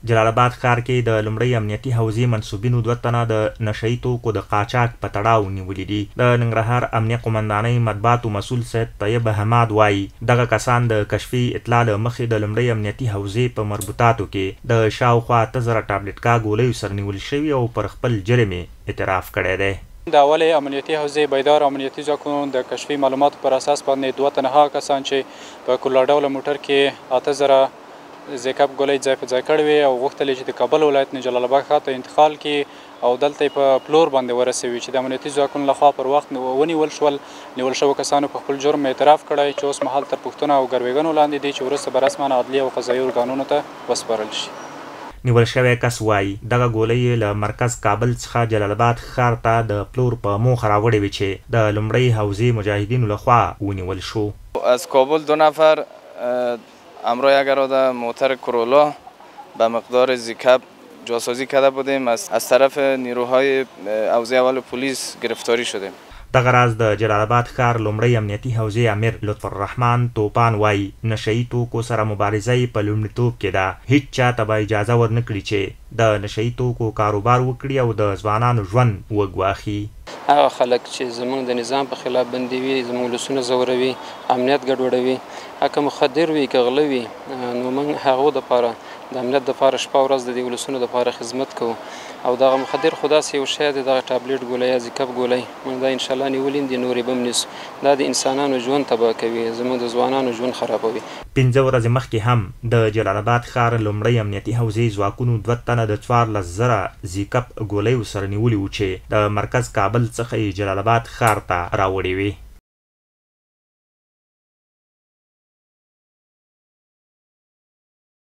جلال آباد ښار کې د لومړۍ امنیتي حوزې منصوبینو 2 تنه د نشهیي توکو د قاچاق په تړاو نیولي دي. د ننګرهار امنیه قومندانۍ مطبوعاتو مسؤل سید طیب حماد وایي دغه کسان د کشفي اطلاع له مخې د لومړۍ امنیتي حوزې په مربوطاتو کې د شاوخوا 8000 ټابلیټکا ګولیو سره نیول شوي او پر خپل جرم اعتراف کړی دی. د اولې امنیتي حوزې بیدار امنیتي ځواکونو د کشفي معلوماتو پر اساس باندې 2 تنه هغه کسان چې په کلا ډوله موټر کې 8000 زیکاپ ګولۍ ځای په ځای کړې وې او غوښتل چې د کابل ولایت نه جلال آباد ښار ته انتقال کړي او دلته په پلور باندې ورسوي چې د امنیتي ځواکونو لخوا پر وخت ونیول شول. نیول شوو کسانو په خپل جرم اعتراف کړی چې اوس مهال تر پوښتنه او ګروېږنو لاندې دي چې وروسته به رسما عدلي او قضایي ارګانونو ته وسپارل شي. نیول شوی کس وایي دغه ګولۍ له مرکز کابل څخه جلال آباد ښار ته د پلور په موخه راوړې وې چې د لومړۍ حوزې مجاهدینو لخوا ونیول شو. از کابل 2 نفر همراه یک اراده موتر کرولا به مقدار زیکاپ جاسازی کرده بودیم. از طرف نیروهای حوزه اول پلیس گرفتاری شدیم. دغه راز د جلال آباد ښار لومړی امنیتي حوزې امیر لطف الرحمن توپان وایي نشهیي توکو سره مبارزه یې په لومړیتوب کې ده. هیڅ چاته به اجازه ورنکړي چې د نشهیي توکو کاروبار وکړي او د ځوانانو ژوند وګواښي. هغه خلک چې زموږ د نظام په خلاف بندي وي، زموږ ولسونه ځوروي، امنیت ګډوډوي، که مخدر وي که غله وي، نو موږ هغو دپاره د امنیت دپاره شپه ورځ د دې ولسونو دپاره خدمت کوو. او دغه مخدر خو داسې یو شی دی، دغه ټابلیټ ګولۍ یا زیکاپ ګولۍ موږ دا انشاءالله نیولي دي، نورې به هم نیسو. دا د انسانانو ژوند تباه کوي، زموږ د ځوانانو ژوند خرابوي. 15 ورځې مخکې هم د جلال آباد ښار لومړی امنیتي حوزې ځواکونو 2 تنه د 14,000 زیکاپ ګولیو سره نیولي وو چې د مرکز کابل څخه یې جلال آباد ښار ته راوړې وې.